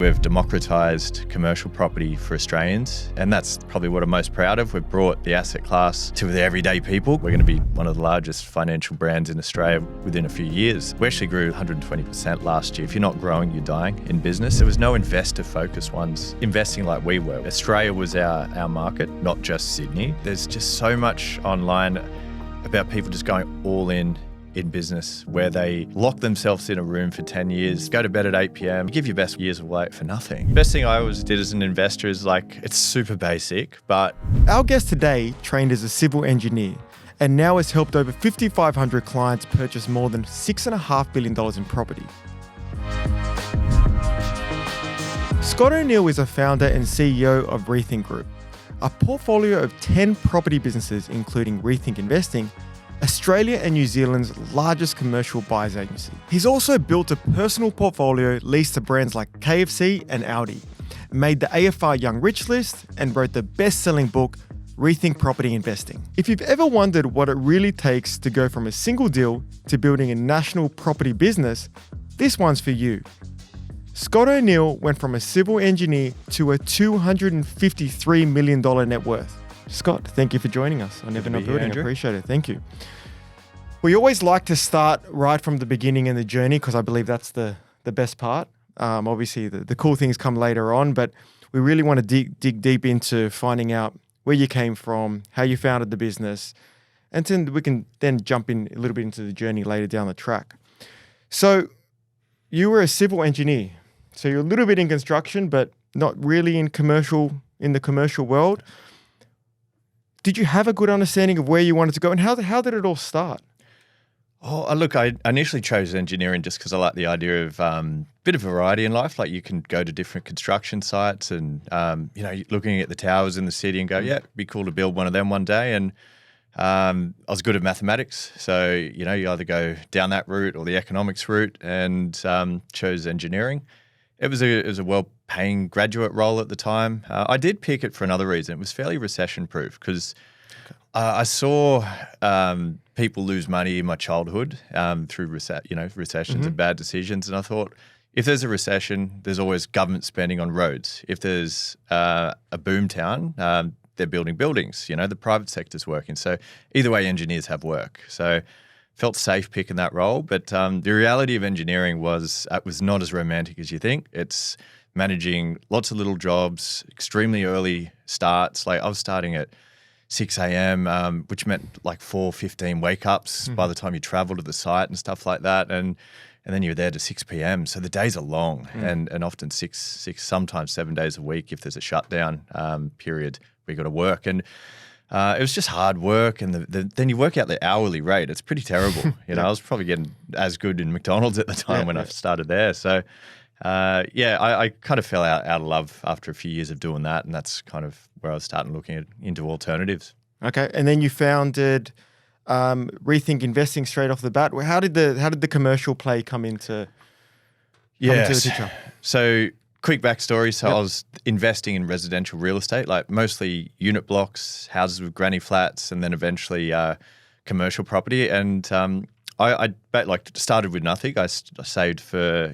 We've democratised commercial property for Australians, and that's probably what I'm most proud of. We've brought the asset class to the everyday people. We're going to be one of the largest financial brands in Australia within a few years. We actually grew 120% last year. If you're not growing, you're dying in business. There was no investor-focused ones investing like we were. Australia was our market, not just Sydney. There's just so much online about people just going all in business, where they lock themselves in a room for 10 years, go to bed at 8 p.m, give your best years away for nothing. Best thing I always did as an investor is it's super basic, but... Our guest today trained as a civil engineer and now has helped over 5,500 clients purchase more than $6.5 billion in property. Scott O'Neill is a founder and CEO of Rethink Group, a portfolio of 10 property businesses including Rethink Investing, Australia and New Zealand's largest commercial buyers agency. He's also built a personal portfolio leased to brands like KFC and Audi, made the AFR Young Rich list, and wrote the best-selling book, Rethink Property Investing. If you've ever wondered what it really takes to go from a single deal to building a national property business, this one's for you. Scott O'Neill went from a civil engineer to a $253 million net worth. Scott, thank you for joining us on Never Not Building. I appreciate it. Thank you. We always like to start right from the beginning in the journey because I believe that's the best part. Obviously, the cool things come later on, but we really want to dig deep into finding out where you came from, how you founded the business, and then we can then jump in a little bit into the journey later down the track. So you were a civil engineer. So you're a little bit in construction, but not really in the commercial world. Did you have a good understanding of where you wanted to go, and how did it all start? Oh, look, I initially chose engineering just because I like the idea of bit of variety in life. Like you can go to different construction sites and, looking at the towers in the city and go, yeah, it'd be cool to build one of them one day. And I was good at mathematics. So, you either go down that route or the economics route, and chose engineering. It was a well-paying graduate role at the time. I did pick it for another reason. It was fairly recession-proof because I saw people lose money in my childhood through recessions and bad decisions. And I thought, if there's a recession, there's always government spending on roads. If there's a boom town, they're building buildings. The private sector's working. So either way, engineers have work. So felt safe picking that role, but the reality of engineering was it was not as romantic as you think. It's managing lots of little jobs, extremely early starts. Like I was starting at 6 a.m., which meant like 4:15 wake-ups by the time you travel to the site and stuff like that. And then you're there to 6 p.m. So the days are long and often six, sometimes 7 days a week if there's a shutdown period where you got to work. And it was just hard work, and then you work out the hourly rate. It's pretty terrible. I was probably getting as good in McDonald's at the time when I started there. So, I kind of fell out of love after a few years of doing that, and that's kind of where I was starting looking into alternatives. Okay, and then you founded Rethink Investing straight off the bat. How did the commercial play come into the picture? So, quick backstory. So I was investing in residential real estate, like mostly unit blocks, houses with granny flats, and then eventually commercial property. And I started with nothing. I saved for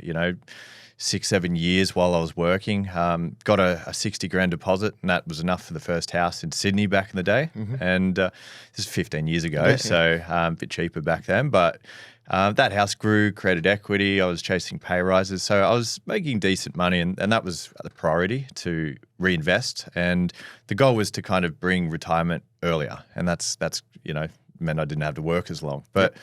6-7 years while I was working. Got a 60 grand deposit, and that was enough for the first house in Sydney back in the day. And this is 15 years ago, so a bit cheaper back then, but. That house grew, created equity. I was chasing pay rises. So I was making decent money, and that was the priority, to reinvest. And the goal was to kind of bring retirement earlier. And that's meant I didn't have to work as long. But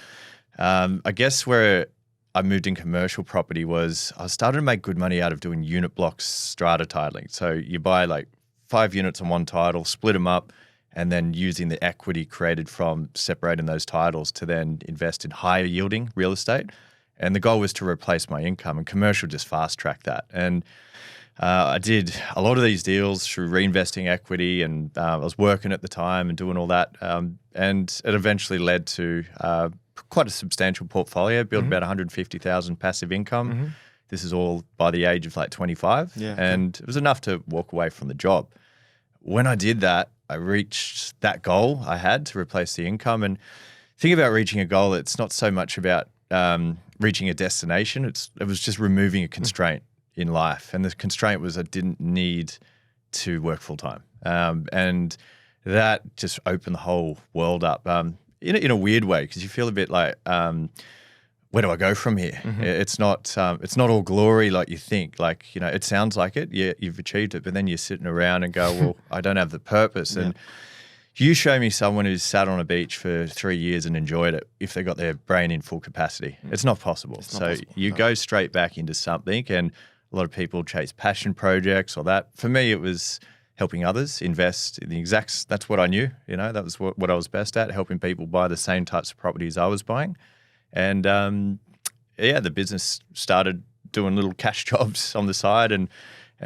I guess where I moved in commercial property was I started to make good money out of doing unit blocks strata titling. So you buy like 5 units on one title, split them up, and then using the equity created from separating those titles to then invest in higher yielding real estate. And the goal was to replace my income, and commercial just fast tracked that. And I did a lot of these deals through reinvesting equity, and I was working at the time and doing all that. And it eventually led to quite a substantial portfolio, built about 150,000 passive income. This is all by the age of like 25. And it was enough to walk away from the job. When I did that, I reached that goal I had to replace the income. And think about reaching a goal. It's not so much about reaching a destination. It was just removing a constraint. in life. And the constraint was I didn't need to work full time. And that just opened the whole world up in a weird way, because you feel a bit like, where do I go from here? Mm-hmm. It's not all glory like you think. Like, it sounds like it. Yeah, you've achieved it, but then you're sitting around and go, well, I don't have the purpose. And you show me someone who's sat on a beach for 3 years and enjoyed it if they got their brain in full capacity. It's not possible. You go straight back into something, and a lot of people chase passion projects or that. For me, it was helping others invest in the exact. That's what I knew. That was what I was best at, helping people buy the same types of properties I was buying. And the business started doing little cash jobs on the side, and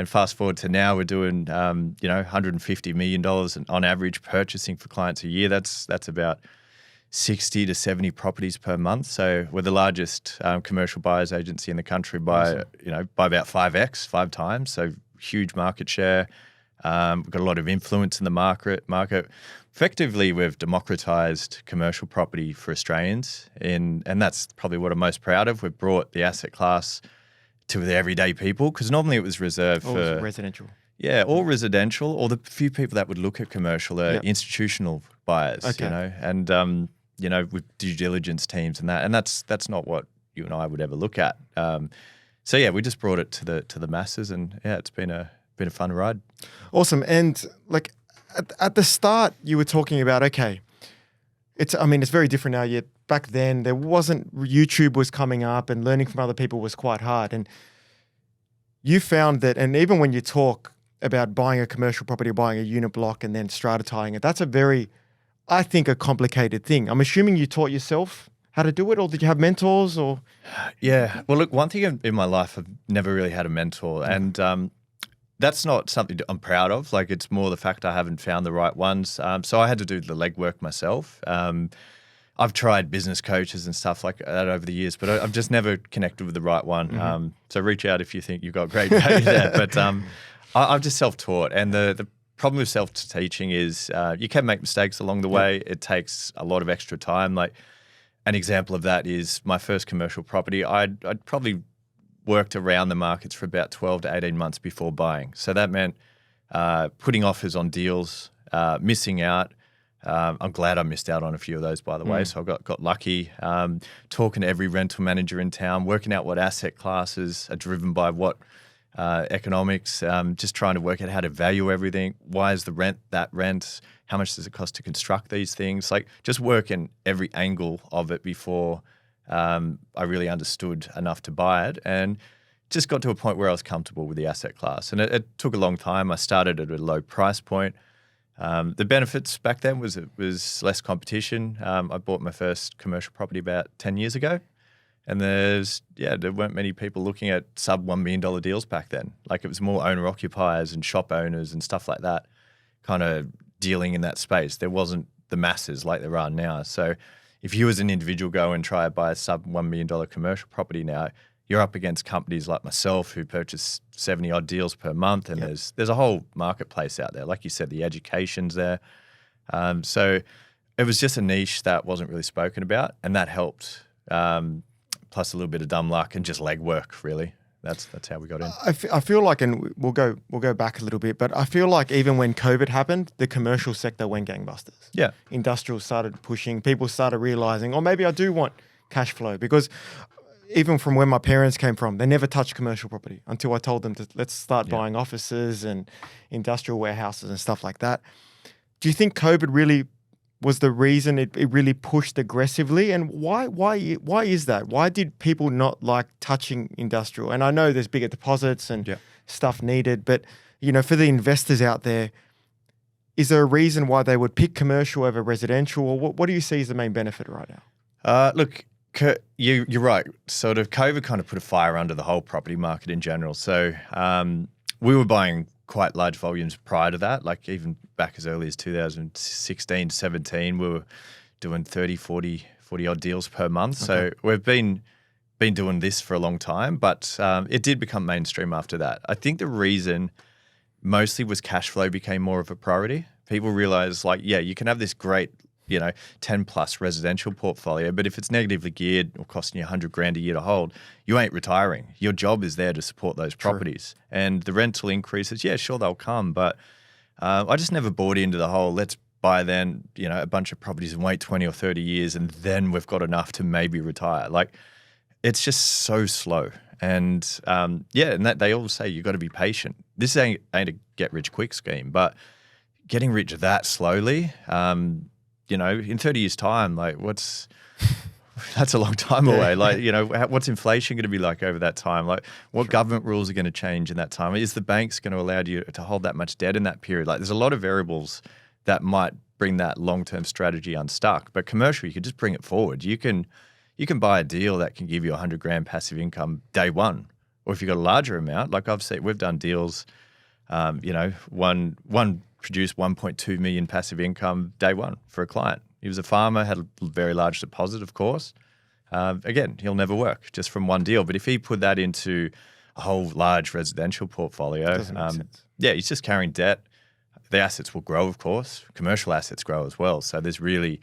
fast forward to now, we're doing $150 million on average purchasing for clients a year. That's about 60 to 70 properties per month. So we're the largest commercial buyers agency in the country by about 5 times. So huge market share. We've got a lot of influence in the market. Effectively, we've democratized commercial property for Australians, and that's probably what I'm most proud of. We've brought the asset class to the everyday people, because normally it was reserved for residential. Yeah, or residential, or the few people that would look at commercial are institutional buyers, and with due diligence teams and that, and that's not what you and I would ever look at. We just brought it to the masses, and it's been a fun ride. Awesome. And like at the start, you were talking about, okay, it's very different now. Yet back then, YouTube was coming up, and learning from other people was quite hard. And you found that, and even when you talk about buying a commercial property, buying a unit block, and then stratitying it, that's a complicated thing. I'm assuming you taught yourself how to do it, or did you have mentors? Or yeah, well, look, one thing in my life, I've never really had a mentor, and that's not something I'm proud of. Like, it's more the fact I haven't found the right ones. So I had to do the legwork myself. I've tried business coaches and stuff like that over the years, but I've just never connected with the right one. Mm-hmm. So reach out if you think you've got great value there. But I'm just self-taught. And the problem with self-teaching is you can make mistakes along the way. It takes a lot of extra time. Like, an example of that is my first commercial property. I'd probably worked around the markets for about 12 to 18 months before buying. So that meant putting offers on deals, missing out. I'm glad I missed out on a few of those, by the way. So I got lucky. Talking to every rental manager in town, working out what asset classes are driven by what economics, just trying to work out how to value everything. Why is the rent that rent? How much does it cost to construct these things? Like, just working every angle of it before I really understood enough to buy it, and just got to a point where I was comfortable with the asset class. And it took a long time. I started at a low price point. The benefits back then was it was less competition. I bought my first commercial property about 10 years ago, and there weren't many people looking at sub $1 million deals back then. Like, it was more owner occupiers and shop owners and stuff like that kind of dealing in that space. There wasn't the masses like there are now. So if you as an individual go and try to buy a sub $1 million commercial property now, you're up against companies like myself who purchase 70 odd deals per month, and there's a whole marketplace out there. Like you said, the education's there. So it was just a niche that wasn't really spoken about, and that helped. Plus a little bit of dumb luck and just legwork, really. That's how we got in. I feel like, and we'll go back a little bit, but I feel like even when COVID happened, the commercial sector went gangbusters. Yeah. Industrial started pushing. People started realizing, oh, maybe I do want cash flow, because even from where my parents came from, they never touched commercial property until I told them to let's start buying offices and industrial warehouses and stuff like that. Do you think COVID really was the reason it really pushed aggressively? And why is that? Why did people not like touching industrial? And I know there's bigger deposits and stuff needed, but for the investors out there, is there a reason why they would pick commercial over residential, or what do you see as the main benefit right now? Look, you're right. Sort of COVID kind of put a fire under the whole property market in general. So we were buying quite large volumes prior to that, like even back as early as 2016, 17, we were doing 30, 40 odd deals per month. So we've been doing this for a long time, but it did become mainstream after that. I think the reason mostly was cash flow became more of a priority. People realized, like, you can have this great 10 plus residential portfolio, but if it's negatively geared or costing you 100 grand a year to hold, you ain't retiring. Your job is there to support those properties. True. And the rental increases, yeah, sure, they'll come, but I just never bought into the whole let's buy then, a bunch of properties and wait 20 or 30 years and then we've got enough to maybe retire. Like, it's just so slow. And and that they always say you got to be patient. This ain't a get rich quick scheme, but getting rich that slowly, in 30 years time, like that's a long time away. Like, what's inflation going to be like over that time? Like, what government rules are going to change in that time? Is the banks going to allow you to hold that much debt in that period? Like, there's a lot of variables that might bring that long-term strategy unstuck. But commercial, you can just bring it forward. You can buy a deal that can give you 100 grand passive income day one. Or if you've got a larger amount, like we've done deals, one produced 1.2 million passive income day one for a client. He was a farmer, had a very large deposit, of course. Again, he'll never work just from one deal. But if he put that into a whole large residential portfolio, he's just carrying debt. The assets will grow, of course. Commercial assets grow as well. So there's really,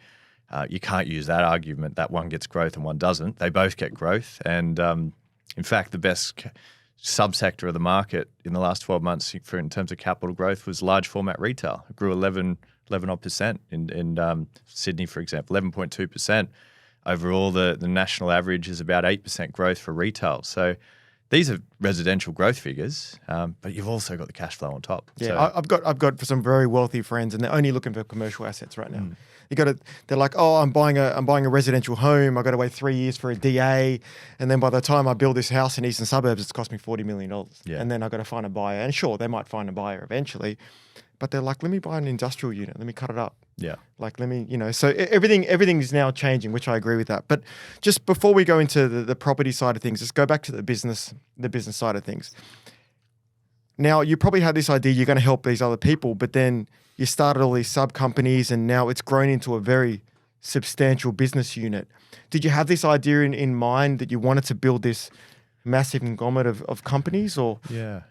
you can't use that argument that one gets growth and one doesn't. They both get growth. And in fact, the best subsector of the market in the last 12 months in terms of capital growth was large format retail. It grew 11 odd percent in Sydney, for example, 11.2%. Overall, the national average is about 8% growth for retail. So these are residential growth figures, but you've also got the cash flow on top. Yeah, so, I've got some very wealthy friends, and they're only looking for commercial assets right now. They're like, oh, I'm buying a residential home. I got to wait 3 years for a DA, and then by the time I build this house in eastern suburbs, it's cost me $40 million. Yeah. And then I got to find a buyer. And sure, they might find a buyer eventually, but they're like, let me buy an industrial unit. Let me cut it up. Yeah. Like, let me, so everything is now changing, which I agree with that. But just before we go into the property side of things, let's go back to the business side of things. Now, you probably had this idea you're going to help these other people, but then you started all these sub companies and now it's grown into a very substantial business unit. Did you have this idea in mind that you wanted to build this massive conglomerate of companies, or? Yeah.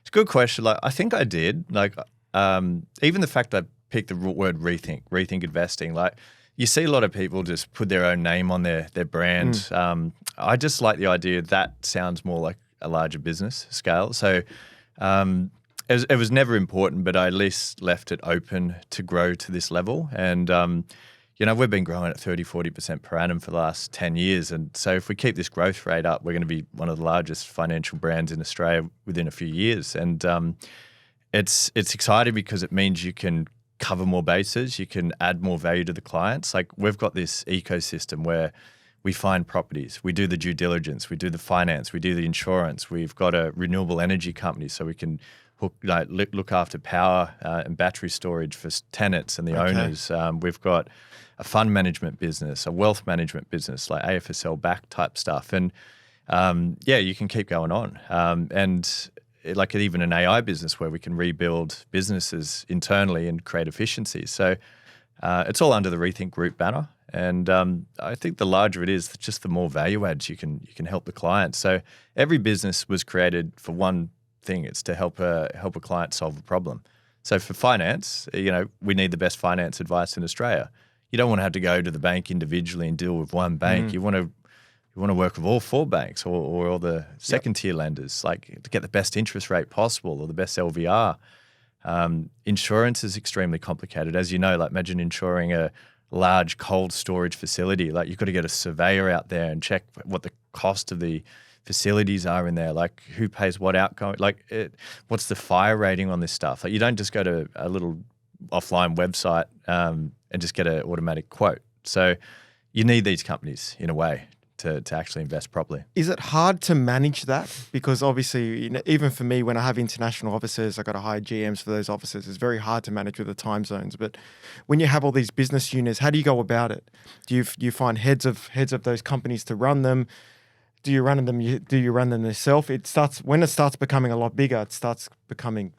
It's a good question. Like, I think I did. Like, even the fact I picked the word rethink investing, like, you see a lot of people just put their own name on their brand. I just like the idea that sounds more like a larger business scale. So it was never important, but I at least left it open to grow to this level. And, we've been growing at 30, 40% per annum for the last 10 years. And so if we keep this growth rate up, we're going to be one of the largest financial brands in Australia within a few years. And it's exciting because it means you can cover more bases, you can add more value to the clients. Like, we've got this ecosystem where we find properties, we do the due diligence, we do the finance, we do the insurance. We've got a renewable energy company, so we can look after power and battery storage for tenants and the owners. We've got a fund management business, a wealth management business, like AFSL back type stuff. And you can keep going on. And like even an AI business where we can rebuild businesses internally and create efficiencies. So it's all under the Rethink Group banner. And I think the larger it is, just the more value adds you can help the client. So every business was created for one thing. It's to help a client solve a problem. So for finance, we need the best finance advice in Australia. You don't want to have to go to the bank individually and deal with one bank. You want to work with all four banks or all the second tier lenders, like to get the best interest rate possible or the best LVR. Insurance is extremely complicated. As you know, like imagine insuring a large cold storage facility. Like, you've got to get a surveyor out there and check what the cost of the facilities are in there, like who pays what outgoing, what's the fire rating on this stuff. Like, you don't just go to a little offline website and just get an automatic quote. So you need these companies in a way to actually invest properly. Is it hard to manage that? Because obviously, even for me, when I have international offices, I got to hire GMs for those offices. It's very hard to manage with the time zones. But when you have all these business units, how do you go about it? Do you find heads of those companies to run them? Do you run them yourself? When it starts becoming a lot bigger, it starts becoming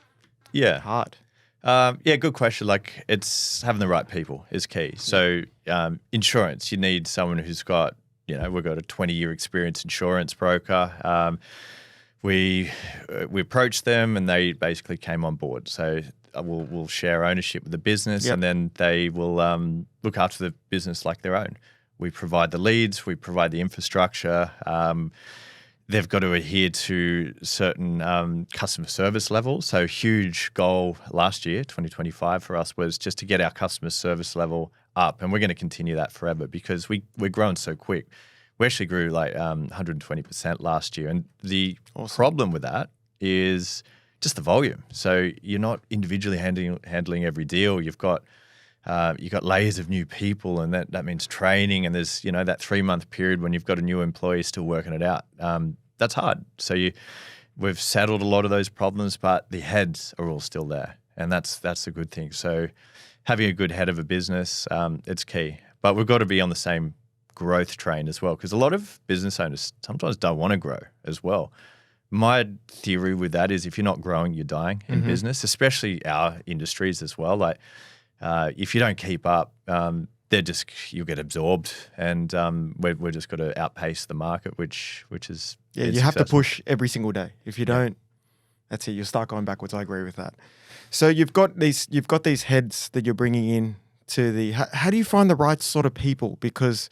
hard. Good question. Like, it's having the right people is key. So insurance, you need someone who's got, we've got a 20-year experience insurance broker. we approached them and they basically came on board. So we'll share ownership with the business, and then they will look after the business like their own. We provide the leads, we provide the infrastructure. They've got to adhere to certain customer service levels. So huge goal last year, 2025 for us, was just to get our customer service level up. And we're going to continue that forever because we're growing so quick. We actually grew like 120% last year. And the problem with that is just the volume. So you're not individually handling every deal. You've got layers of new people, and that means training. And there's that 3-month period when you've got a new employee still working it out. That's hard. So we've settled a lot of those problems, but the heads are all still there, and that's a good thing. So having a good head of a business, it's key. But we've got to be on the same growth train as well, because a lot of business owners sometimes don't want to grow as well. My theory with that is if you're not growing, you're dying in business, especially our industries as well. Like if you don't keep up, you'll get absorbed, and we're just got to outpace the market, which is you have to push every single day. If you don't, that's it. You'll start going backwards. I agree with that. So you've got these heads that you're bringing in to the. How do you find the right sort of people? Because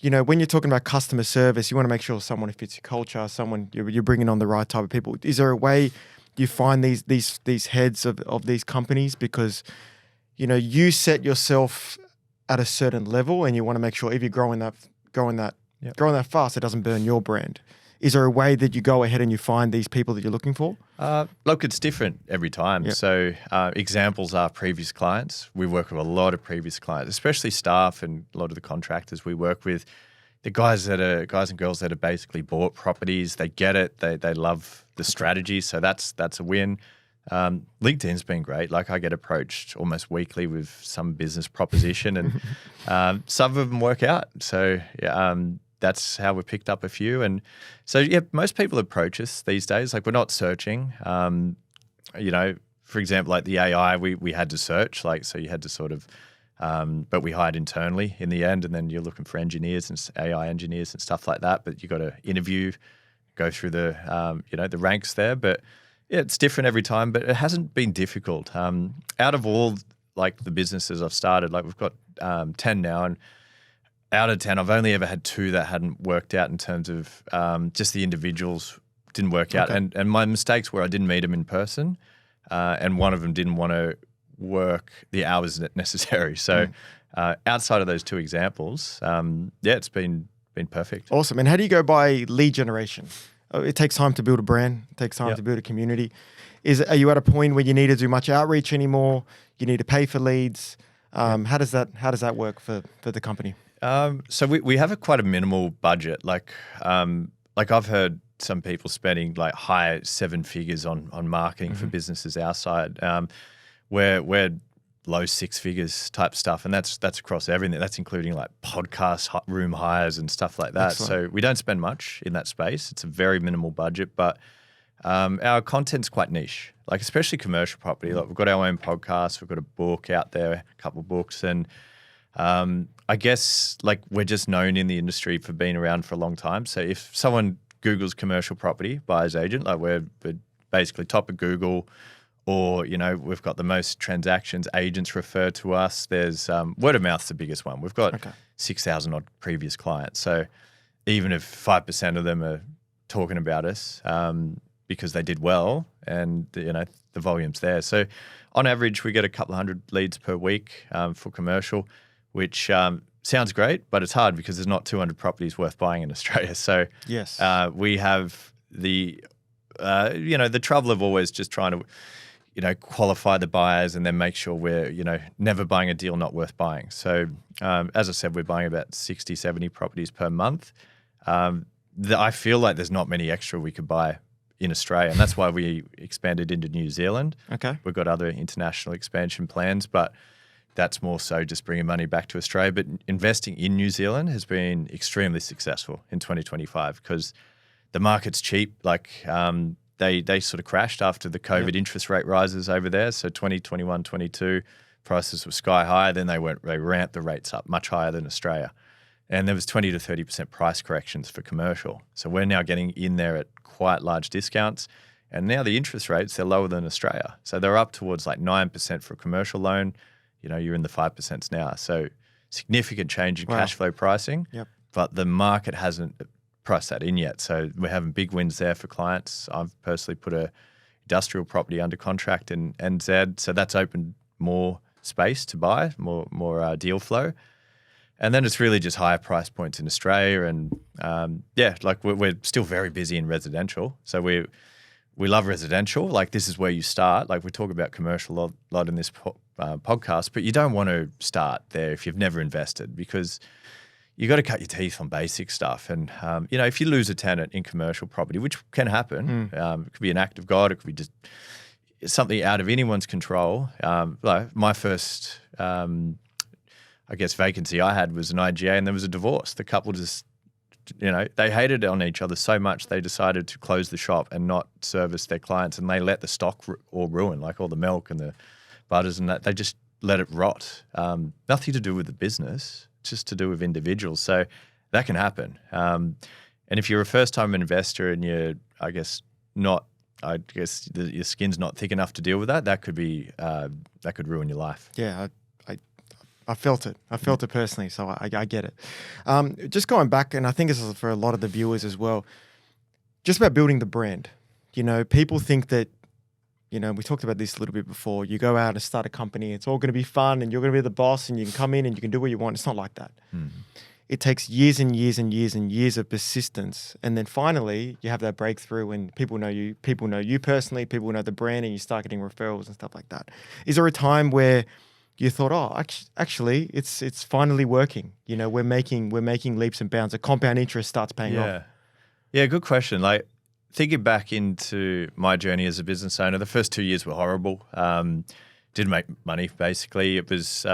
when you're talking about customer service, you want to make sure someone who fits your culture, someone you're bringing on the right type of people. Is there a way you find these heads of these companies? Because you set yourself at a certain level, and you want to make sure if you're growing that fast, it doesn't burn your brand. Is there a way that you go ahead and you find these people that you're looking for? Look, it's different every time. Yep. So examples are previous clients. We work with a lot of previous clients, especially staff and a lot of the contractors we work with. The guys and girls that have basically bought properties, they get it. They love the strategy. So that's a win. LinkedIn's been great. Like I get approached almost weekly with some business proposition, and some of them work out. So that's how we picked up a few. And so most people approach us these days. Like we're not searching. For example, like the AI, we had to search. Like so, you had to sort of, but we hired internally in the end. And then you're looking for engineers and AI engineers and stuff like that. But you got to interview, go through the ranks there. But yeah, it's different every time, but it hasn't been difficult. Out of all like the businesses I've started, like we've got 10 now, and out of 10, I've only ever had 2 that hadn't worked out in terms of just the individuals didn't work out. And my mistakes were I didn't meet them in person, and one of them didn't want to work the hours necessary. So outside of those 2 examples, it's been perfect. Awesome. And how do you go by lead generation? It takes time to build a brand. It takes time to build a community. Are you at a point where you need to do much outreach anymore? You need to pay for leads. How does that work for the company? So we have quite a minimal budget. Like I've heard some people spending like high 7 figures on marketing for businesses our side. We're low 6 figures type stuff, and that's across everything. That's including like podcast room hires and stuff like that. Excellent. So we don't spend much in that space. It's a very minimal budget, but our content's quite niche, like especially commercial property. Like we've got our own podcast, we've got a book out there, a couple of books, and I guess like we're just known in the industry for being around for a long time. So if someone Googles commercial property buyer's agent, like we're basically top of Google. Or, we've got the most transactions, agents refer to us. There's word of mouth's the biggest one. We've got 6,000 odd previous clients. So even if 5% of them are talking about us because they did well, and, the volume's there. So on average, we get a couple of hundred leads per week for commercial, which sounds great, but it's hard because there's not 200 properties worth buying in Australia. So yes, we have the trouble of always just trying to qualify the buyers and then make sure we're, never buying a deal not worth buying. So as I said, we're buying about 60, 70 properties per month. I feel like there's not many extra we could buy in Australia, and that's why we expanded into New Zealand. Okay. We've got other international expansion plans, but that's more so just bringing money back to Australia. But investing in New Zealand has been extremely successful in 2025 because the market's cheap. Like they sort of crashed after the COVID interest rate rises over there. So 2021, 22, prices were sky high. Then they ramped the rates up much higher than Australia. and there was 20 to 30% price corrections for commercial. So we're now getting in there at quite large discounts. And now the interest rates, they're lower than Australia. So they're up towards like 9% for a commercial loan. You're in the 5% now. So significant change in cash flow pricing, but the market hasn't priced that in yet. So we're having big wins there for clients. I've personally put a industrial property under contract in NZ. So that's opened more space to buy, more deal flow. And then it's really just higher price points in Australia. And we're still very busy in residential. So we love residential. Like this is where you start. Like we talk about commercial a lot in this podcast, but you don't want to start there if you've never invested, because you got to cut your teeth on basic stuff. And, if you lose a tenant in commercial property, which can happen, it could be an act of God, it could be just something out of anyone's control. Like my first, vacancy I had was an IGA, and there was a divorce. The couple just, they hated on each other so much they decided to close the shop and not service their clients, and they let the stock all ruin, like all the milk and the butters and that. They just let it rot. Nothing to do with the business, just to do with individuals. So that can happen. And if you're a first-time investor and you're, your skin's not thick enough to deal with that, that could ruin your life. Yeah, I felt it. I felt it personally, so I get it. Just going back, and I think this is for a lot of the viewers as well, just about building the brand. People think that, we talked about this a little bit before. You go out and start a company, it's all going to be fun and you're going to be the boss and you can come in and you can do what you want. It's not like that. It takes years and years and years and years of persistence. And then finally you have that breakthrough and people know you personally, people know the brand, and you start getting referrals and stuff like that. Is there a time where you thought, actually it's finally working? We're making leaps and bounds. The compound interest starts paying off. Yeah, good question. Like, thinking back into my journey as a business owner, the first 2 years were horrible. Didn't make money, basically. It was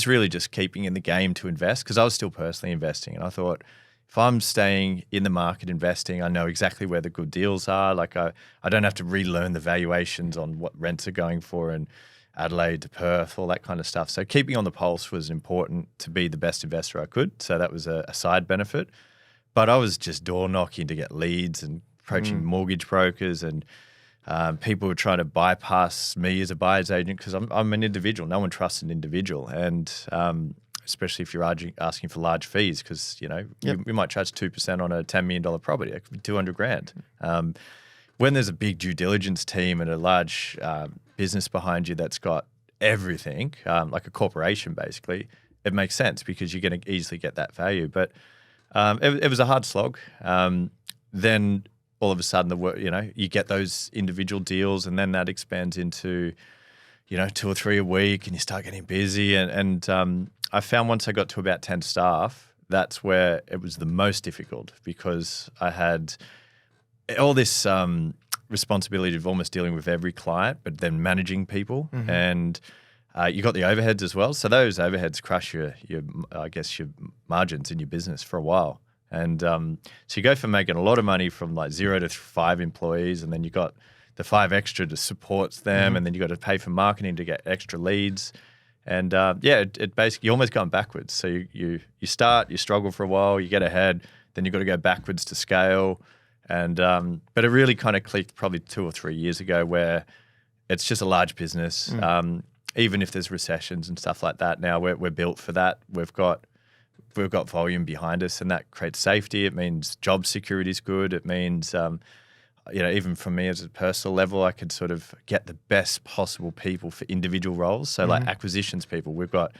really just keeping in the game to invest, because I was still personally investing. And I thought, if I'm staying in the market investing, I know exactly where the good deals are. Like I don't have to relearn the valuations on what rents are going for in Adelaide to Perth, all that kind of stuff. So keeping on the pulse was important to be the best investor I could. So that was a side benefit. But I was just door knocking to get leads and approaching mortgage brokers, and people were trying to bypass me as a buyer's agent, because I'm an individual. No one trusts an individual, and especially if you're asking for large fees, because we might charge 2% on a $10 million property. It could be $200,000. When there's a big due diligence team and a large business behind you that's got everything, like a corporation basically, it makes sense because you're going to easily get that value. But it was a hard slog. Then all of a sudden, you get those individual deals, and then that expands into, 2 or 3 a week, and you start getting busy. And I found once I got to about 10 staff, that's where it was the most difficult, because I had all this responsibility of almost dealing with every client, but then managing people, and you got the overheads as well. So those overheads crush your margins in your business for a while. And so you go from making a lot of money from like 0 to 5 employees, and then you got the 5 extra to support them, and then you got to pay for marketing to get extra leads. And it basically, you're almost going backwards. So you start, you struggle for a while, you get ahead, then you've got to go backwards to scale. And but it really kind of clicked probably 2 or 3 years ago, where it's just a large business. Even if there's recessions and stuff like that, now we're built for that. We've got volume behind us, and that creates safety. It means job security is good. It means even for me as a personal level, I could sort of get the best possible people for individual roles. So like acquisitions people, we've got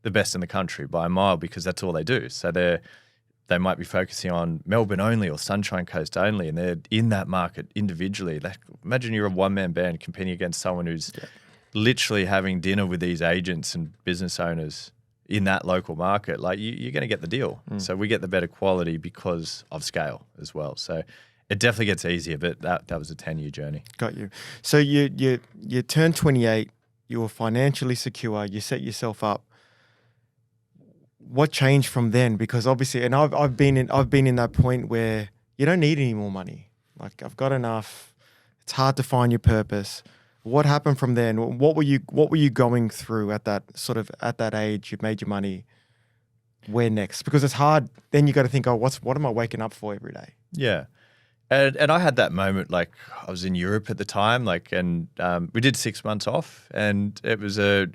the best in the country by a mile, because that's all they do. So they might be focusing on Melbourne only or Sunshine Coast only, and they're in that market individually. Like, imagine you're a one-man band competing against someone who's literally having dinner with these agents and business owners in that local market. Like, you're going to get the deal. So we get the better quality because of scale as well. So it definitely gets easier, but that was a 10-year journey. Got you. So you turned 28, you were financially secure, you set yourself up. What changed from then? Because obviously, and I've been in that point where you don't need any more money. Like, I've got enough. It's hard to find your purpose. What happened from then? What were you going through at that age? You made your money. where next? Because it's hard. Then you got to think, oh, what am I waking up for every day? Yeah. And I had that moment, like I was in Europe at the time, and we did 6 months off, and it was a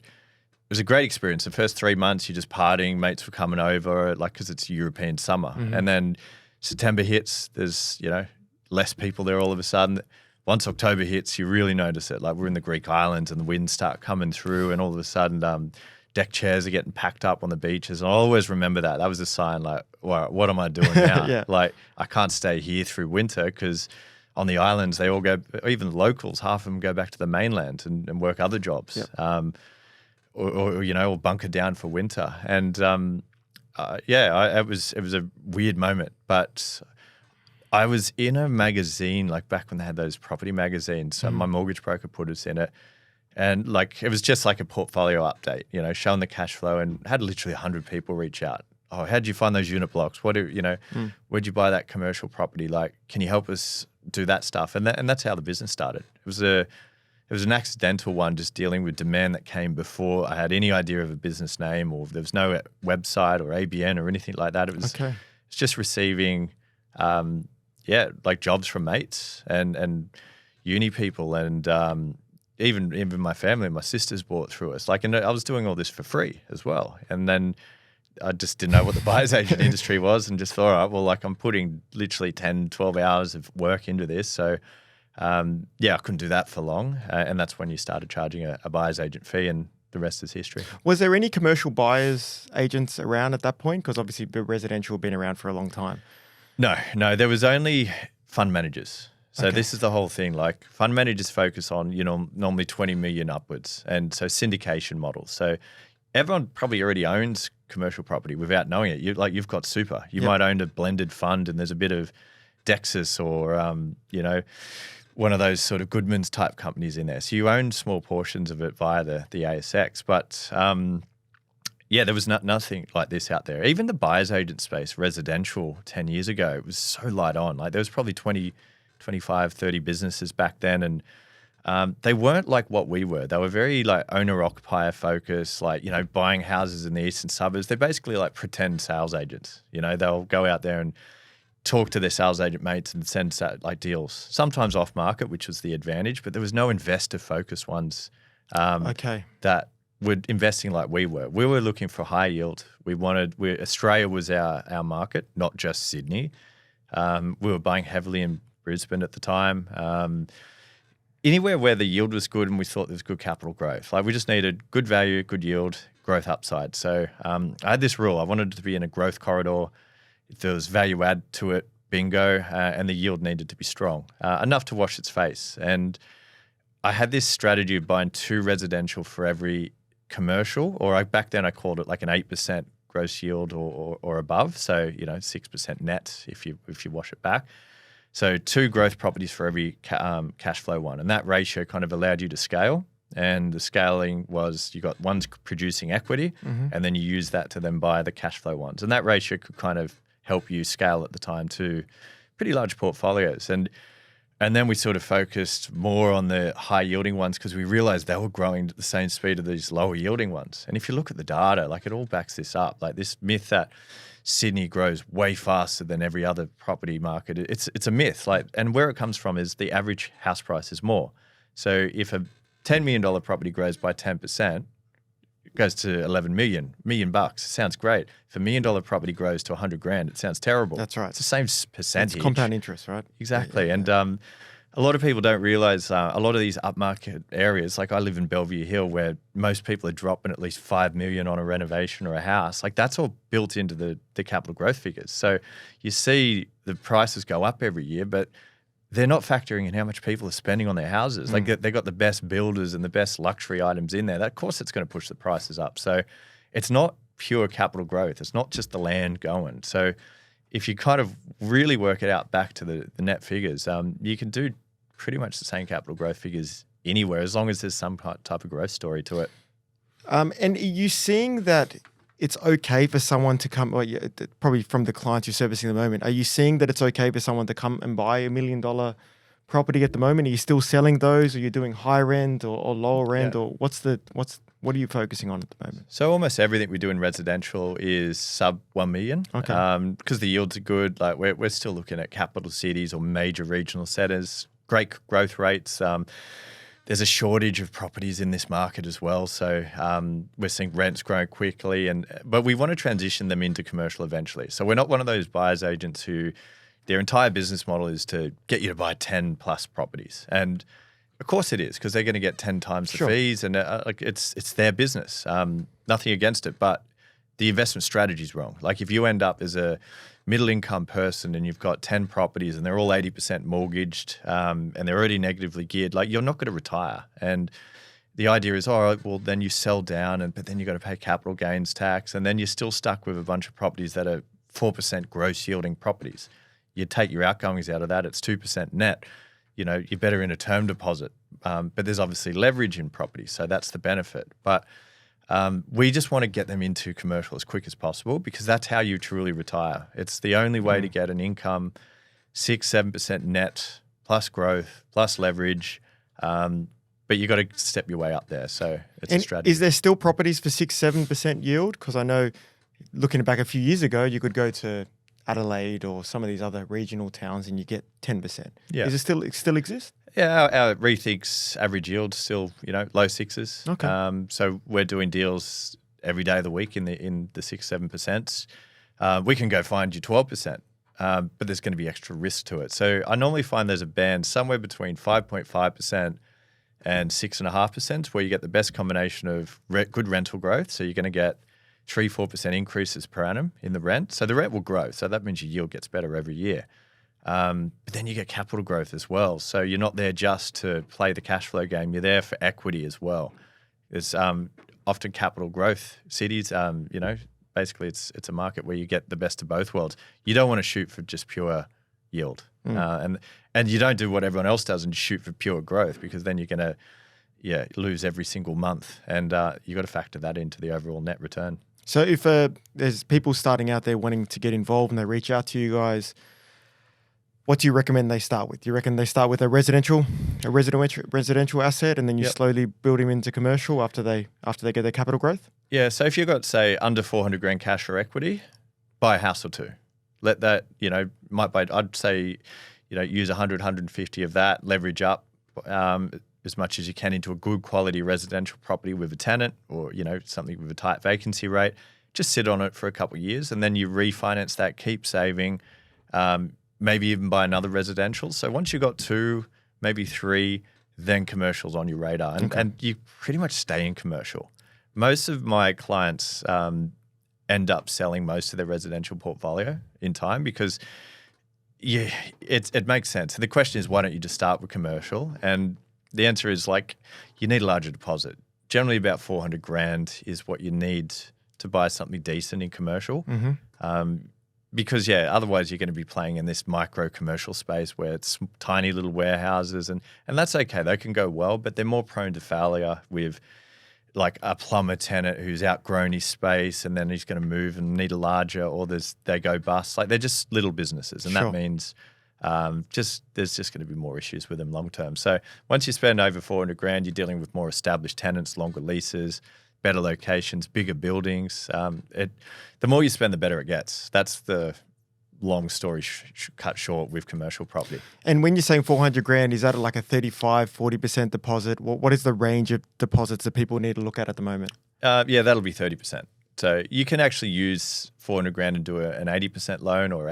great experience. The first 3 months, you're just partying, mates were coming over, like because it's European summer, and then September hits, there's less people there all of a sudden. Once October hits, you really notice it. Like we're in the Greek islands, and the winds start coming through, and all of a sudden, deck chairs are getting packed up on the beaches. And I always remember that. That was a sign like, wow, what am I doing now? Yeah. Like I can't stay here through winter because on the islands, they all go, even the locals, half of them go back to the mainland and work other jobs. Yep. Or bunker down for winter. And it was a weird moment. But I was in a magazine, like back when they had those property magazines. So my mortgage broker put us in it. And like it was just like a portfolio update, showing the cash flow, and had literally 100 people reach out. Oh, how'd you find those unit blocks? Where'd you buy that commercial property? Like, can you help us do that stuff? And that's how the business started. It was an accidental one, just dealing with demand that came before I had any idea of a business name, or there was no website or ABN or anything like that. It's just receiving, like jobs from mates and uni people, and even my family, my sisters bought through us. Like, and I was doing all this for free as well. And then I just didn't know what the buyer's agent industry was, and just thought, all right, well, like I'm putting literally 10, 12 hours of work into this. So, I couldn't do that for long. And that's when you started charging a buyer's agent fee, and the rest is history. Was there any commercial buyers agents around at that point? Because obviously the residential had been around for a long time. No, there was only fund managers. So this is the whole thing. Like fund managers focus on, normally 20 million upwards. And so syndication models. So everyone probably already owns commercial property without knowing it. You've got super. You might own a blended fund, and there's a bit of Dexus or, one of those sort of Goodman's type companies in there. So you own small portions of it via the ASX. But there was nothing like this out there. Even the buyer's agent space, residential 10 years ago, it was so light on. Like there was probably 20, 25, 30 businesses back then. And they weren't like what we were. They were very like owner-occupier focused, like, buying houses in the eastern suburbs. They're basically like pretend sales agents. They'll go out there and talk to their sales agent mates and send like deals, sometimes off market, which was the advantage, but there was no investor focused ones that were investing like we were. We were looking for high yield. Australia was our market, not just Sydney. We were buying heavily in Brisbane at the time. Anywhere where the yield was good and we thought there was good capital growth. Like we just needed good value, good yield, growth upside. So I had this rule. I wanted it to be in a growth corridor. If there was value add to it, bingo, and the yield needed to be strong, enough to wash its face. And I had this strategy of buying 2 residential for every commercial, or back then I called it like an 8% gross yield or above. So 6% net if you wash it back. So 2 growth properties for every cash flow one, and that ratio kind of allowed you to scale. And the scaling was you got ones producing equity, and then you use that to then buy the cash flow ones, and that ratio could kind of help you scale at the time to pretty large portfolios. And then we sort of focused more on the high yielding ones because we realized they were growing at the same speed of these lower yielding ones. And if you look at the data, like it all backs this up. Like this myth that Sydney grows way faster than every other property market, it's a myth. Like, and where it comes from is the average house price is more. So if a $10 million property grows by 10%, goes to 11 million bucks. It sounds great. If $1 million property grows to 100 grand, it sounds terrible. That's right. It's the same percentage. It's compound interest, right? Exactly. Yeah. And a lot of people don't realize a lot of these upmarket areas, like I live in Bellevue Hill, where most people are dropping at least 5 million on a renovation or a house. Like that's all built into the capital growth figures. So you see the prices go up every year, but they're not factoring in how much people are spending on their houses. Like they've got the best builders and the best luxury items in there. Of course, it's going to push the prices up. So it's not pure capital growth. It's not just the land going. So if you kind of really work it out back to the net figures, you can do pretty much the same capital growth figures anywhere as long as there's some type of growth story to it. And are you seeing that it's okay for someone to come, probably from the clients you're servicing at the moment, are you seeing that it's okay for someone to come and buy $1 million property at the moment? Are you still selling those? Are you doing higher end or lower end? Yeah. Or what are you focusing on at the moment? So almost everything we do in residential is sub 1 million. Okay. Because the yields are good. Like we're still looking at capital cities or major regional centers, great growth rates. There's a shortage of properties in this market as well. So we're seeing rents growing quickly, but we want to transition them into commercial eventually. So we're not one of those buyers agents who their entire business model is to get you to buy 10 plus properties. And of course it is, because they're going to get 10 times the fees, and it's their business. Nothing against it, but the investment strategy is wrong. Like if you end up as a middle income person and you've got 10 properties and they're all 80% mortgaged and they're already negatively geared, like you're not going to retire. And the idea is, well, then you sell down, but then you've got to pay capital gains tax, and then you're still stuck with a bunch of properties that are 4% gross yielding properties. You take your outgoings out of that, it's 2% net. You're better in a term deposit. But there's obviously leverage in property, so that's the benefit. But we just want to get them into commercial as quick as possible, because that's how you truly retire. It's the only way to get an income, 6-7% net, plus growth, plus leverage. But you've got to step your way up there. So it's a strategy. Is there still properties for 6-7% yield? Because I know, looking back a few years ago, you could go to Adelaide or some of these other regional towns and you get 10%. Yeah. Is it still exist? Yeah, our Rethink's average yield still, low sixes. Okay. So we're doing deals every day of the week in the 6-7%. We can go find you 12%, but there's going to be extra risk to it. So I normally find there's a band somewhere between 5.5% and 6.5%, where you get the best combination of good rental growth. So you're going to get 3-4% increases per annum in the rent. So the rent will grow. So that means your yield gets better every year. But then you get capital growth as well. So you're not there just to play the cash flow game. You're there for equity as well. There's often capital growth cities. Basically it's a market where you get the best of both worlds. You don't want to shoot for just pure yield, and you don't do what everyone else does and shoot for pure growth, because then you're going to lose every single month, and you got to factor that into the overall net return. So if there's people starting out there wanting to get involved and they reach out to you guys, what do you recommend they start with? Do you reckon they start with a residential asset, and then you slowly build them into commercial after they get their capital growth? Yeah. So if you've got, say, under 400 grand cash or equity, buy a house or two. Let that, I'd say, use 100, 150 of that, leverage up as much as you can into a good quality residential property with a tenant, or, something with a tight vacancy rate. Just sit on it for a couple of years, and then you refinance that, keep saving, maybe even buy another residential. So once you've got 2, maybe 3, then commercial's on your radar. And you pretty much stay in commercial. Most of my clients end up selling most of their residential portfolio in time, because it makes sense. The question is, why don't you just start with commercial? And the answer is, you need a larger deposit. Generally about 400 grand is what you need to buy something decent in commercial. Because otherwise you're going to be playing in this micro commercial space where it's tiny little warehouses, and that's okay. They can go well, but they're more prone to failure with like a plumber tenant who's outgrown his space, and then he's going to move and need a larger, or they go bust. Like, they're just little businesses, and that means there's just going to be more issues with them long term. So once you spend over 400 grand, you're dealing with more established tenants, longer leases, better locations, bigger buildings. The more you spend, the better it gets. That's the long story cut short with commercial property. And when you're saying 400 grand, is that like a 35-40% deposit? What is the range of deposits that people need to look at the moment? That'll be 30%. So you can actually use 400 grand and do an 80% loan, or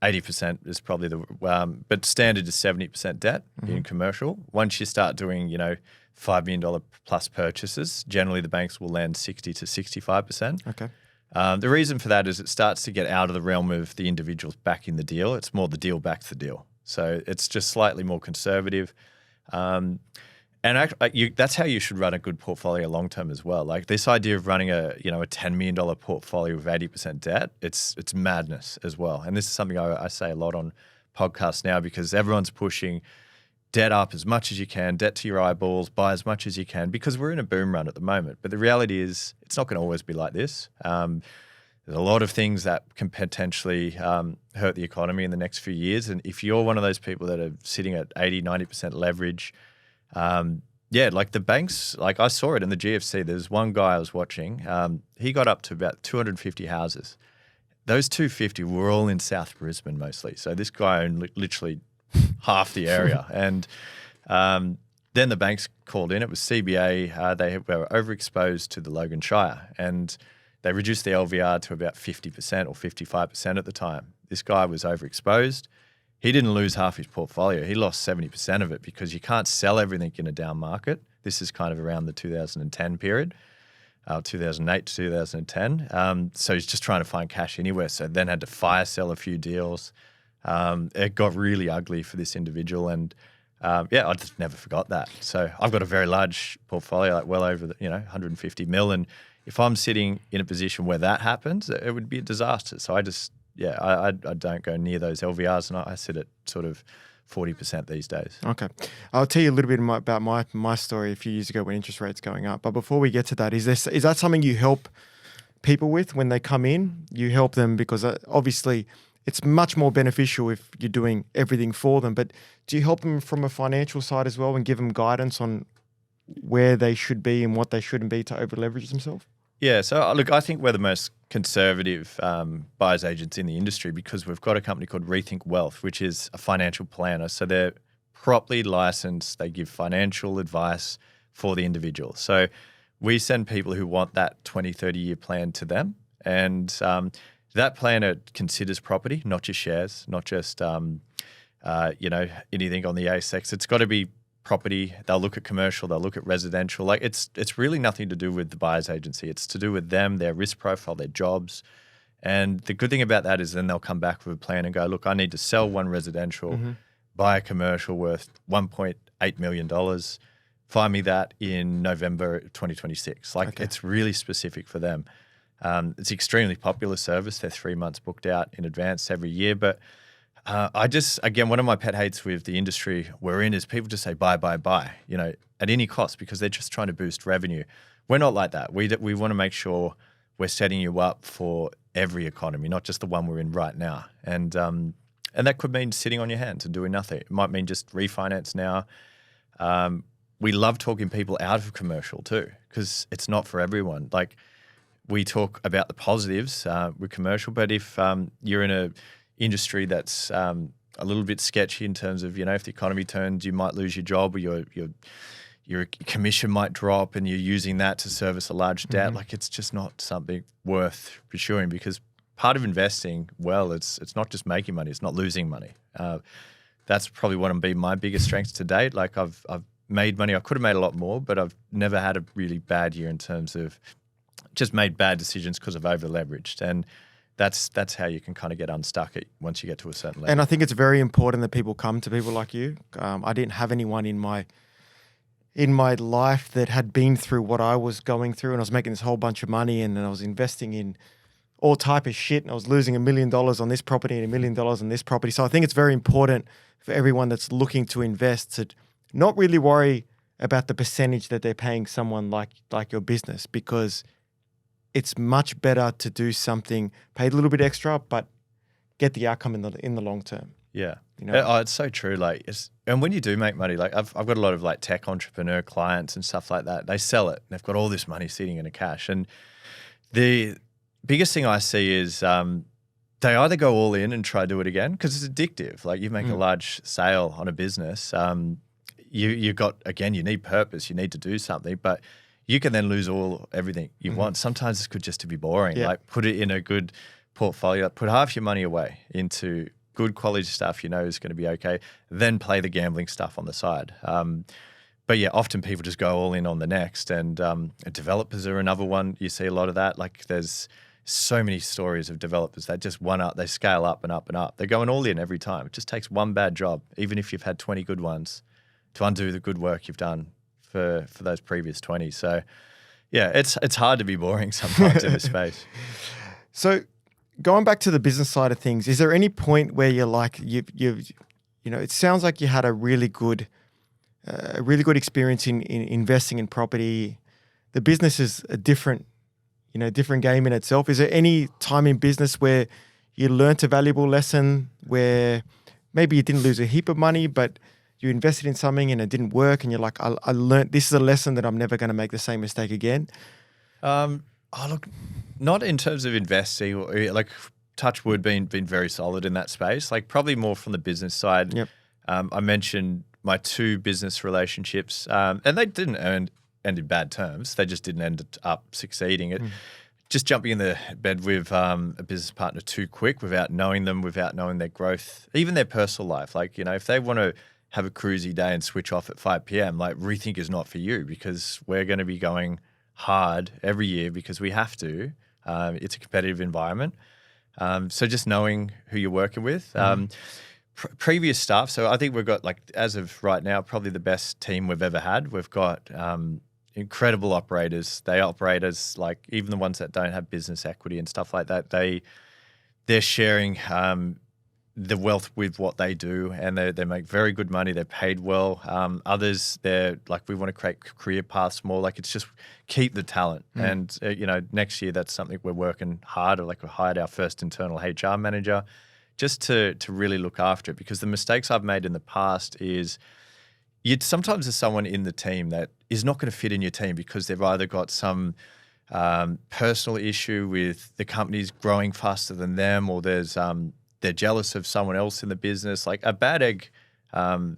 80% is probably but standard is 70% debt in commercial. Once you start doing, $5 million plus purchases, generally the banks will lend 60 to 65%. Okay. The reason for that is it starts to get out of the realm of the individuals backing the deal. It's more the deal backs the deal. So it's just slightly more conservative. And that's how you should run a good portfolio long term as well. Like, this idea of running a $10 million portfolio with 80% debt, it's madness as well. And this is something I say a lot on podcasts now, because everyone's pushing debt up as much as you can, debt to your eyeballs, buy as much as you can, because we're in a boom run at the moment. But the reality is, it's not going to always be like this. There's a lot of things that can potentially hurt the economy in the next few years. And if you're one of those people that are sitting at 80, 90% leverage, like the banks, like I saw it in the GFC. There's one guy I was watching. He got up to about 250 houses. Those 250 were all in South Brisbane mostly. So this guy owned literally half the area. And then the banks called in. It was CBA. They were overexposed to the Logan Shire, and they reduced the LVR to about 50% or 55% at the time. This guy was overexposed. He didn't lose half his portfolio. He lost 70% of it because you can't sell everything in a down market. This is kind of around the 2010 period, 2008 to 2010. So he's just trying to find cash anywhere. So then had to fire sell a few deals. It got really ugly for this individual, and I just never forgot that. So I've got a very large portfolio, like well over 150 mil, and if I'm sitting in a position where that happens, it would be a disaster. So I just, I don't go near those LVRs, and I sit at sort of 40% these days. Okay. I'll tell you a little bit about my story a few years ago when interest rates going up. But before we get to that, is that something you help people with when they come in? You help them because obviously it's much more beneficial if you're doing everything for them. But do you help them from a financial side as well and give them guidance on where they should be and what they shouldn't be to over leverage themselves? Yeah, so look, I think we're the most conservative buyers agents in the industry because we've got a company called Rethink Wealth, which is a financial planner. So they're properly licensed. They give financial advice for the individual. So we send people who want that 20, 30-year plan to them. And that planner considers property, not just shares, not just anything on the ASX. It's got to be property. They'll look at commercial, they'll look at residential. Like it's really nothing to do with the buyer's agency. It's to do with them, their risk profile, their jobs. And the good thing about that is then they'll come back with a plan and go, look, I need to sell one residential, buy a commercial worth $1.8 million. Find me that in November 2026. It's really specific for them. It's extremely popular service. They're 3 months booked out in advance every year. But again, one of my pet hates with the industry we're in is people just say buy, at any cost because they're just trying to boost revenue. We're not like that. We want to make sure we're setting you up for every economy, not just the one we're in right now. And that could mean sitting on your hands and doing nothing. It might mean just refinance now. We love talking people out of commercial too because it's not for everyone. Like we talk about the positives with commercial, but if you're in a industry that's a little bit sketchy in terms of, if the economy turns, you might lose your job or your commission might drop and you're using that to service a large debt. Like it's just not something worth pursuing because part of investing, it's not just making money, it's not losing money. That's probably one of my biggest strengths to date. Like I've made money. I could have made a lot more, but I've never had a really bad year in terms of just made bad decisions because I've over leveraged. And that's how you can kind of get unstuck once you get to a certain level. And I think it's very important that people come to people like you. I didn't have anyone in my life that had been through what I was going through, and I was making this whole bunch of money, and then I was investing in all type of shit, and I was losing $1 million on this property and $1 million on this property. So I think it's very important for everyone that's looking to invest to not really worry about the percentage that they're paying someone like your business, because it's much better to do something, pay a little bit extra, but get the outcome in the long term. Yeah. It's so true. And when you do make money, I've got a lot of tech entrepreneur clients and stuff like that. They sell it. They've got all this money sitting in a cash. And the biggest thing I see is they either go all in and try to do it again because it's addictive. Like you make a large sale on a business. You need purpose. You need to do something, but you can then lose everything you want. Sometimes it's good just to be boring. Yeah. Like put it in a good portfolio, put half your money away into good quality stuff is going to be okay, then play the gambling stuff on the side. But yeah, often people just go all in on the next, and developers are another one. You see a lot of that. Like there's so many stories of developers that just they scale up and up and up. They're going all in every time. It just takes one bad job, even if you've had 20 good ones, to undo the good work you've done for those previous 20. So yeah, it's hard to be boring sometimes in this space. So going back to the business side of things, is there any point where you're like, it sounds like you had a really good experience in investing in property. The business is a different, different game in itself. Is there any time in business where you learnt a valuable lesson where maybe you didn't lose a heap of money, but you invested in something and it didn't work, and you're like, I learned this is a lesson that I'm never going to make the same mistake again? Look, not in terms of investing or like touch wood, been very solid in that space. Like probably more from the business side. Yep. I mentioned my 2 business relationships, and they didn't end in bad terms. They just didn't end up succeeding. Just jumping in the bed with a business partner too quick without knowing them, without knowing their growth, even their personal life. Like, if they want to have a cruisy day and switch off at 5 p.m., like Rethink is not for you, because we're going to be going hard every year because we have to. It's a competitive environment. So just knowing who you're working with. Previous staff, so I think we've got, like, as of right now, probably the best team we've ever had. We've got incredible operators. They operate as, like, even the ones that don't have business equity and stuff like that, they're sharing the wealth with what they do, and they make very good money. They're paid well. Others, they're like, we want to create career paths more. Like, it's just keep the talent. And, next year, that's something we're working hard. Like, we hired our first internal HR manager just to really look after it, because the mistakes I've made in the past is sometimes there's someone in the team that is not going to fit in your team because they've either got some personal issue with the company's growing faster than them, or they're jealous of someone else in the business. Like a bad egg, Tom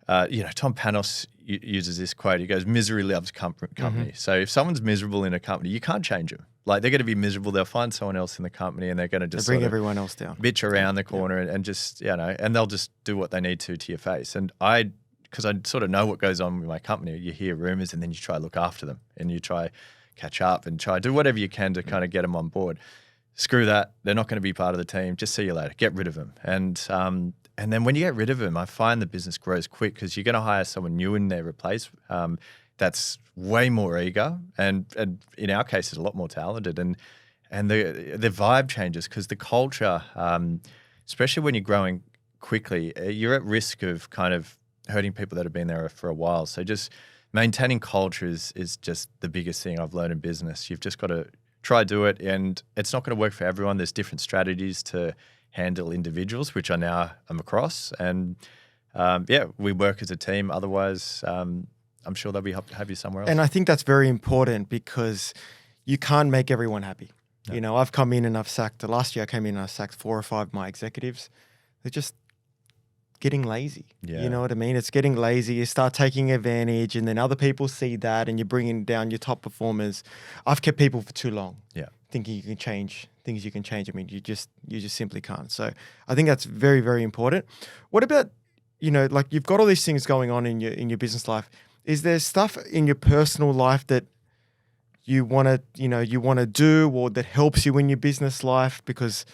Panos uses this quote. He goes, misery loves company. So if someone's miserable in a company, you can't change them. Like, they're going to be miserable. They'll find someone else in the company, and they're going to just bring everyone else down, bitch around the corner and just, and they'll just do what they need to your face. And because I sort of know what goes on with my company, you hear rumors and then you try to look after them and you try catch up and try do whatever you can to kind of get them on board. Screw that. They're not going to be part of the team. Just see you later. Get rid of them. And then when you get rid of them, I find the business grows quick, because you're going to hire someone new in their place that's way more eager and in our case is a lot more talented, and the vibe changes, because the culture, especially when you're growing quickly, you're at risk of kind of hurting people that have been there for a while. So just maintaining culture is just the biggest thing I've learned in business. You've just got to try to do it, and it's not going to work for everyone. There's different strategies to handle individuals, which I now am across, and we work as a team. Otherwise, I'm sure they'll be happy somewhere else. And I think that's very important, because you can't make everyone happy. No. I've come in and last year I came in and I sacked 4 or 5 of my executives. They're just getting lazy. Yeah. You know what I mean? It's getting lazy. You start taking advantage, and then other people see that, and you're bringing down your top performers. I've kept people for too long. Yeah. Thinking you can change things you can change. I mean, you just simply can't. So I think that's very, very important. What about, like, you've got all these things going on in your business life. Is there stuff in your personal life that you want to do, or that helps you in your business life? Because,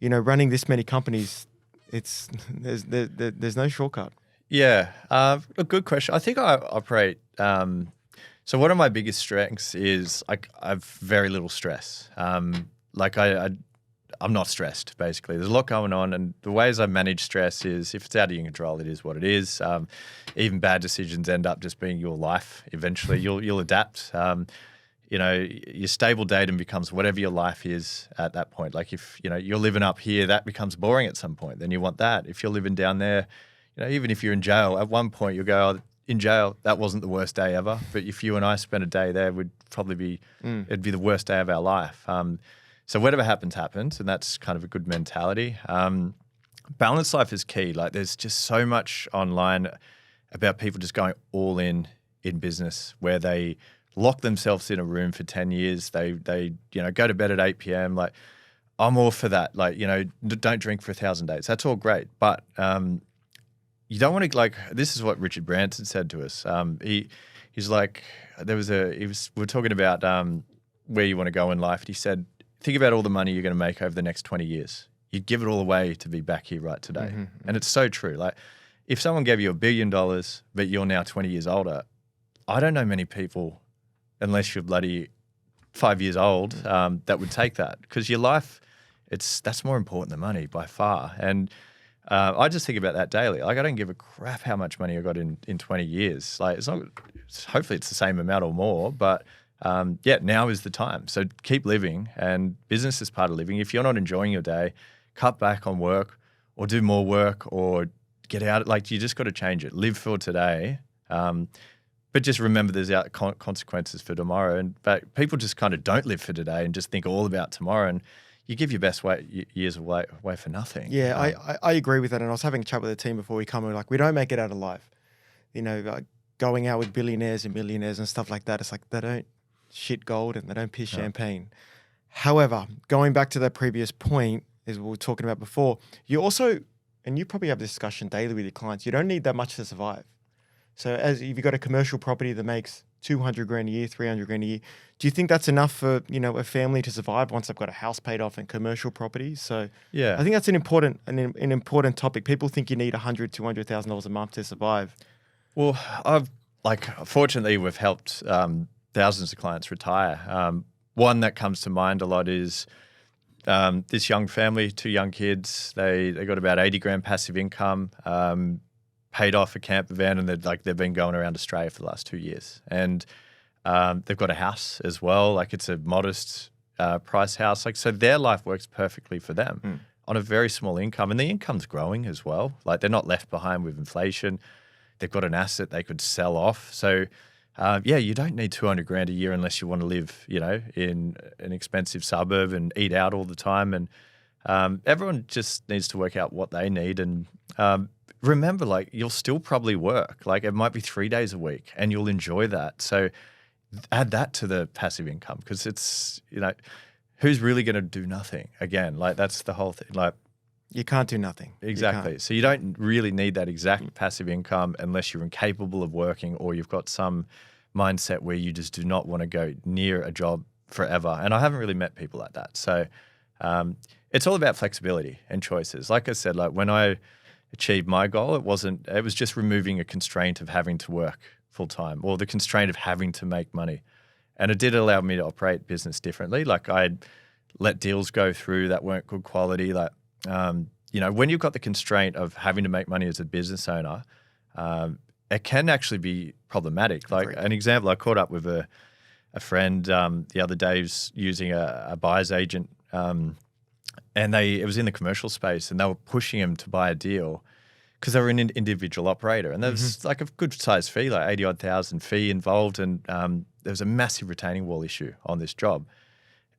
running this many companies, there's no shortcut. Yeah, a good question. I think I operate. So one of my biggest strengths is I have very little stress. I'm not stressed, basically. There's a lot going on, and the ways I manage stress is, if it's out of your control, it is what it is. Even bad decisions end up just being your life. Eventually, you'll adapt. Your stable datum becomes whatever your life is at that point. Like, if you're living up here, that becomes boring at some point. Then you want that. If you're living down there, even if you're in jail, at one point you'll go, oh, in jail, that wasn't the worst day ever. But if you and I spent a day there, would probably be it'd be the worst day of our life. So whatever happens, happens, and that's kind of a good mentality. Balanced life is key. Like, there's just so much online about people just going all in business, where they lock themselves in a room for 10 years. They go to bed at 8 p.m. Like, I'm all for that. Like, don't drink for 1,000 days. That's all great, but you don't want to, like, this is what Richard Branson said to us. He's like, we were talking about where you want to go in life, and he said, think about all the money you're going to make over the next 20 years. You'd give it all away to be back here right today. Mm-hmm. And it's so true. Like, if someone gave you $1 billion, but you're now 20 years older, I don't know many people, unless you're bloody 5 years old, that would take that. Because your life, that's more important than money by far. And I just think about that daily. Like, I don't give a crap how much money I got in 20 years. Like, hopefully it's the same amount or more, but yeah, now is the time. So keep living, and business is part of living. If you're not enjoying your day, cut back on work or do more work or get out. Like, you just got to change it. Live for today. But just remember there's consequences for tomorrow. But people just kind of don't live for today and just think all about tomorrow. And you give your best years away for nothing. Yeah, I agree with that. And I was having a chat with the team before we come. We're like, we don't make it out alive. You know, like going out with billionaires and millionaires and stuff like that. It's like they don't shit gold and they don't piss champagne. However, going back to that previous point, as we were talking about before, you also, and you probably have this discussion daily with your clients, you don't need that much to survive. So if you've got a commercial property that makes 200 grand a year, 300 grand a year, do you think that's enough for, you know, a family to survive once they've got a house paid off and commercial properties? So yeah, I think that's an important topic. People think you need $100,000, $200,000 a month to survive. Well, fortunately, we've helped thousands of clients retire. One that comes to mind a lot is this young family, 2 young kids. They got about 80 grand passive income, paid off a camper van, and they've been going around Australia for the last 2 years. And they've got a house as well. Like, it's a modest price house. Like, so their life works perfectly for them on a very small income, and the income's growing as well. Like, they're not left behind with inflation. They've got an asset they could sell off. So, yeah, you don't need 200 grand a year unless you want to live, you know, in an expensive suburb and eat out all the time. And everyone just needs to work out what they need. And remember, like, you'll still probably work. Like, it might be 3 days a week and you'll enjoy that. So add that to the passive income, because it's, you know, who's really going to do nothing? Again, like, that's the whole thing. Like, you can't do nothing. Exactly. So you don't really need that exact passive income unless you're incapable of working or you've got some mindset where you just do not want to go near a job forever. And I haven't really met people like that. So it's all about flexibility and choices. Like I said, like, when I achieved my goal, it was just removing a constraint of having to work full time or the constraint of having to make money. And it did allow me to operate business differently. Like, I'd let deals go through that weren't good quality. Like, you know, when you've got the constraint of having to make money as a business owner, it can actually be problematic. Like, an example, I caught up with a friend the other day who's using a buyer's agent, and it was in the commercial space, and they were pushing him to buy a deal because they were an individual operator, and there was like a good size fee, like 80 odd thousand fee involved, and there was a massive retaining wall issue on this job.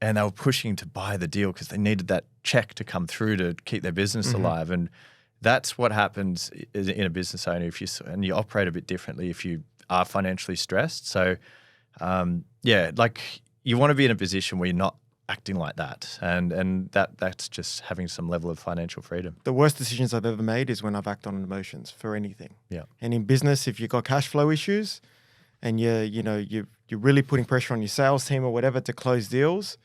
And they were pushing to buy the deal because they needed that check to come through to keep their business alive. And that's what happens in a business owner and you operate a bit differently if you are financially stressed. So, yeah, like, you want to be in a position where you're not acting like that. And that's just having some level of financial freedom. The worst decisions I've ever made is when I've acted on emotions for anything. Yeah. And in business, if you've got cash flow issues and you're really putting pressure on your sales team or whatever to close deals,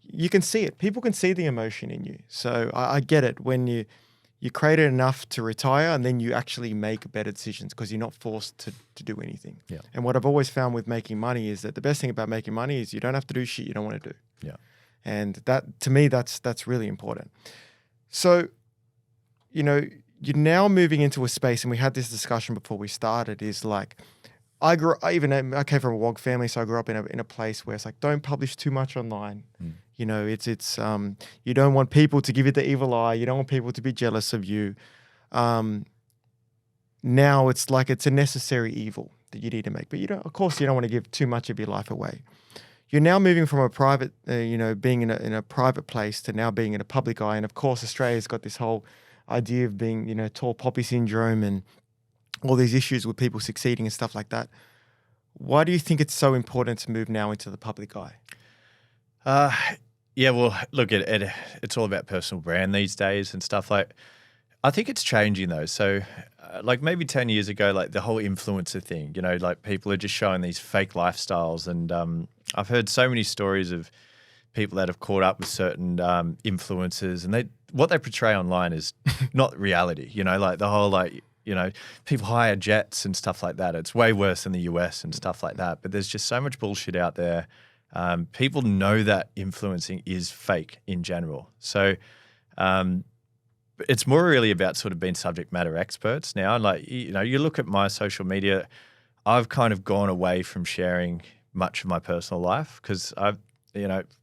you can see it. People can see the emotion in you. So I get it when you created enough to retire and then you actually make better decisions because you're not forced to do anything. Yeah. And what I've always found with making money is that the best thing about making money is you don't have to do shit you don't want to do. Yeah. And that, to me, that's really important. So, you know, you're now moving into a space, and we had this discussion before we started, is like, I came from a WOG family, so I grew up in a place where it's like, don't publish too much online. You know, it's you don't want people to give you the evil eye. You don't want people to be jealous of you. Now it's like it's a necessary evil that you need to make, but of course, you don't want to give too much of your life away. You're now moving from a private, being in a private place to now being in a public eye, and of course, Australia's got this whole idea of being, tall poppy syndrome and all these issues with people succeeding and stuff like that. Why do you think it's so important to move now into the public eye? Yeah, well, look, it's all about personal brand these days and stuff. Like, I think it's changing though. So, like, maybe 10 years ago, like, the whole influencer thing, like, people are just showing these fake lifestyles. And I've heard so many stories of people that have caught up with certain influencers, and what they portray online is not reality, like the whole, like, people hire jets and stuff like that. It's way worse in the US and stuff like that. But there's just so much bullshit out there. People know that influencing is fake in general. So it's more really about sort of being subject matter experts now. Like, you look at my social media, I've kind of gone away from sharing much of my personal life because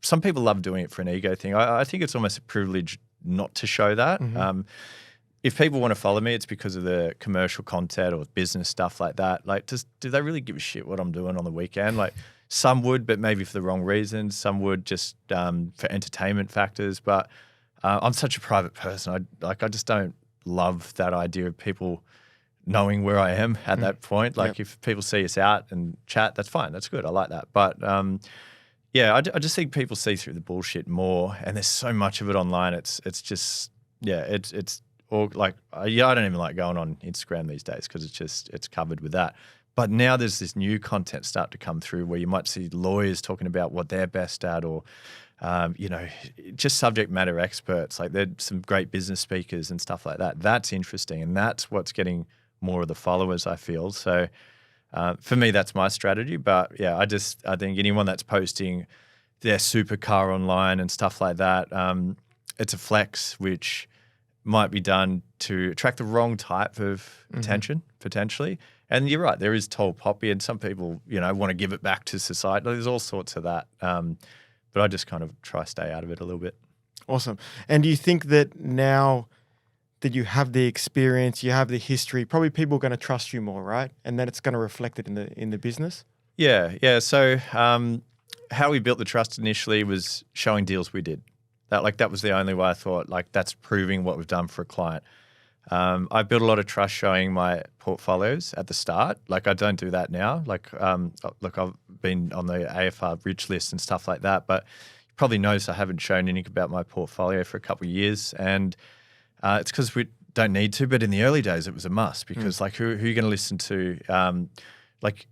some people love doing it for an ego thing. I think it's almost a privilege not to show that. If people want to follow me, it's because of the commercial content or business stuff like that. Like, do they really give a shit what I'm doing on the weekend? Like, some would, but maybe for the wrong reasons. Some would just for entertainment factors. But I'm such a private person. I just don't love that idea of people knowing where I am at that point. Like, if people see us out and chat, that's fine. That's good. I like that. But I just think people see through the bullshit more, and there's so much of it online. It's just or like, I don't even like going on Instagram these days because it's covered with that. But now there's this new content start to come through where you might see lawyers talking about what they're best at, or, just subject matter experts. Like, there's some great business speakers and stuff like that. That's interesting. And that's what's getting more of the followers, I feel. So for me, that's my strategy. But yeah, I think anyone that's posting their supercar online and stuff like that, it's a flex, which might be done to attract the wrong type of attention, potentially. And you're right, there is tall poppy, and some people, want to give it back to society. There's all sorts of that. But I just kind of try to stay out of it a little bit. Awesome. And do you think that now that you have the experience, you have the history, probably people are going to trust you more, right? And then it's going to reflect it in the business? Yeah. So how we built the trust initially was showing deals we did. That was the only way I thought, that's proving what we've done for a client. I built a lot of trust showing my portfolios at the start. I don't do that now. I've been on the AFR rich list and stuff like that, but you probably noticed I haven't shown anything about my portfolio for a couple of years. And it's because we don't need to, but in the early days it was a must because who are you going to listen to?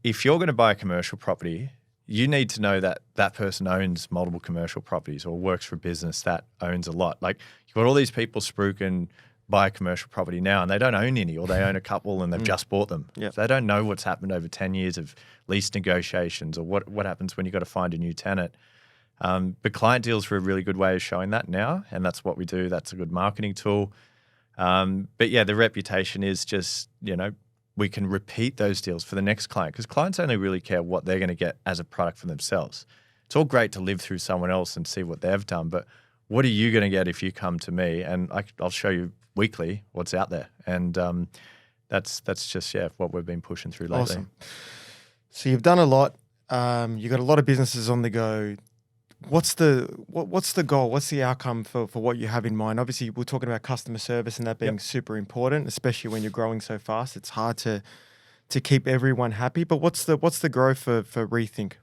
If you're going to buy a commercial property, you need to know that that person owns multiple commercial properties or works for a business that owns a lot. You've got all these people spruiking buy a commercial property now and they don't own any, or they own a couple and they've just bought them. Yep. So they don't know what's happened over 10 years of lease negotiations or what happens when you've got to find a new tenant. But client deals are a really good way of showing that now, and that's what we do. That's a good marketing tool. But yeah, the reputation is just, we can repeat those deals for the next client because clients only really care what they're going to get as a product for themselves. It's all great to live through someone else and see what they've done, but what are you going to get if you come to me? And I'll show you weekly what's out there. And that's just, what we've been pushing through lately. Awesome. So you've done a lot. You've got a lot of businesses on the go. What's the goal? What's the outcome for what you have in mind? Obviously, we're talking about customer service and that being super important, especially when you're growing so fast. It's hard to keep everyone happy. But what's the growth for Rethink?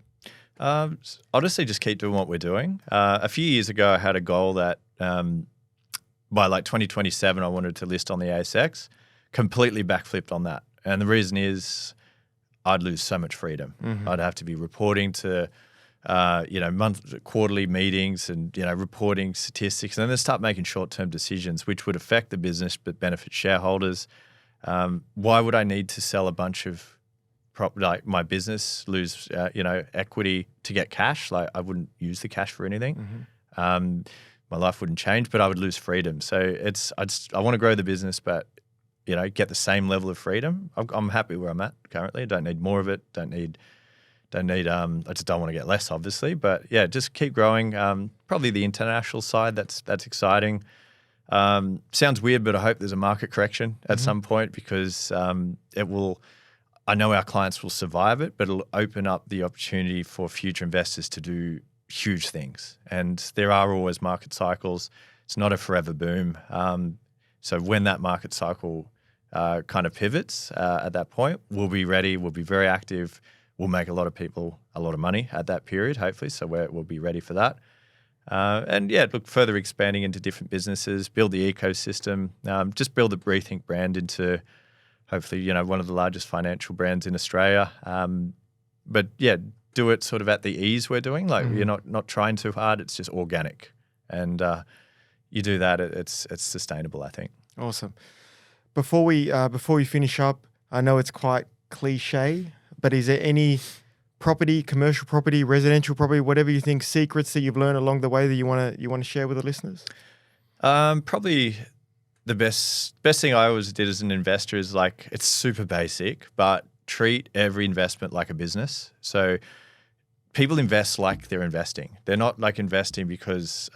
Honestly, just keep doing what we're doing. A few years ago, I had a goal that by 2027, I wanted to list on the ASX. Completely backflipped on that, and the reason is I'd lose so much freedom. I'd have to be reporting to quarterly meetings and, reporting statistics, and then they start making short-term decisions which would affect the business but benefit shareholders. Why would I need to sell a bunch of my business, lose, equity to get cash? I wouldn't use the cash for anything. My life wouldn't change, but I would lose freedom. So I want to grow the business, but, get the same level of freedom. I'm happy where I'm at currently. I don't need more of it. I just don't want to get less, obviously, but yeah, just keep growing. Probably the international side, that's exciting. Sounds weird, but I hope there's a market correction at some point because I know our clients will survive it, but it'll open up the opportunity for future investors to do huge things. And there are always market cycles. It's not a forever boom. So when that market cycle kind of pivots at that point, we'll be ready. We'll be very active. We'll make a lot of people a lot of money at that period, hopefully. So we'll be ready for that. Look, further expanding into different businesses, build the ecosystem, just build the Rethink brand into hopefully, one of the largest financial brands in Australia. Do it sort of at the ease we're doing. You're not trying too hard. It's just organic. And you do that, it's sustainable, I think. Awesome. Before we finish up, I know it's quite cliche, but is there any property, commercial property, residential property, whatever you think, secrets that you've learned along the way that you want to share with the listeners? Probably the best thing I always did as an investor is it's super basic, but treat every investment like a business. So people invest like they're investing. They're not like investing because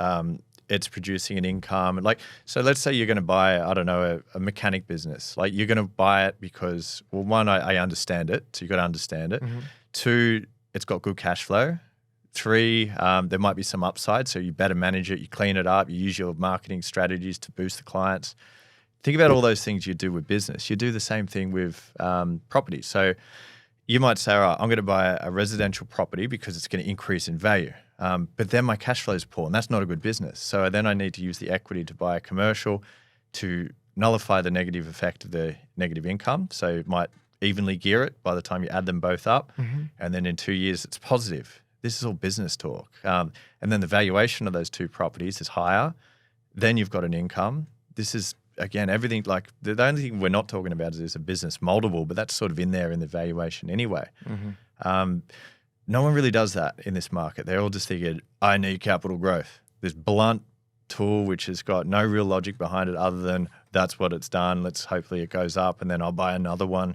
it's producing an income. Like, so let's say you're going to buy, I don't know, a mechanic business. Like, you're going to buy it because, well, one, I understand it. So you've got to understand it. Two, it's got good cash flow. Three, there might be some upside. So you better manage it. You clean it up. You use your marketing strategies to boost the clients. Think about all those things you do with business. You do the same thing with property. So you might say, all right, I'm going to buy a residential property because it's going to increase in value. But then my cash flow is poor, and that's not a good business. So then I need to use the equity to buy a commercial to nullify the negative effect of the negative income. So it might evenly gear it by the time you add them both up. And then in 2 years, it's positive. This is all business talk. And then the valuation of those two properties is higher. Then you've got an income. This is, again, everything like the only thing we're not talking about is a business multiple, but that's sort of in there in the valuation anyway. No one really does that in this market. They're all just thinking, I need capital growth. This blunt tool, which has got no real logic behind it other than that's what it's done. Hopefully it goes up and then I'll buy another one.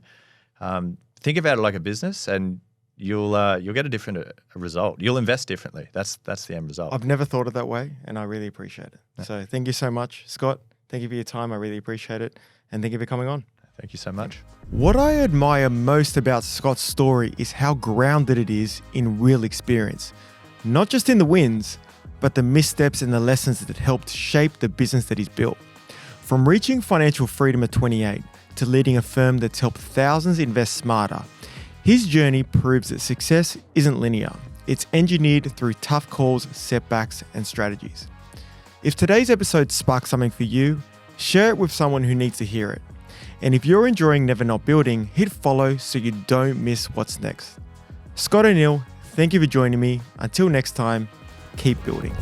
Think about it like a business and you'll get a different result. You'll invest differently. That's the end result. I've never thought of that way, and I really appreciate it. So thank you so much, Scott. Thank you for your time. I really appreciate it. And thank you for coming on. Thank you so much. What I admire most about Scott's story is how grounded it is in real experience. Not just in the wins, but the missteps and the lessons that helped shape the business that he's built. From reaching financial freedom at 28 to leading a firm that's helped thousands invest smarter, his journey proves that success isn't linear. It's engineered through tough calls, setbacks, and strategies. If today's episode sparked something for you, share it with someone who needs to hear it. And if you're enjoying Never Not Building, hit follow so you don't miss what's next. Scott O'Neill, thank you for joining me. Until next time, keep building.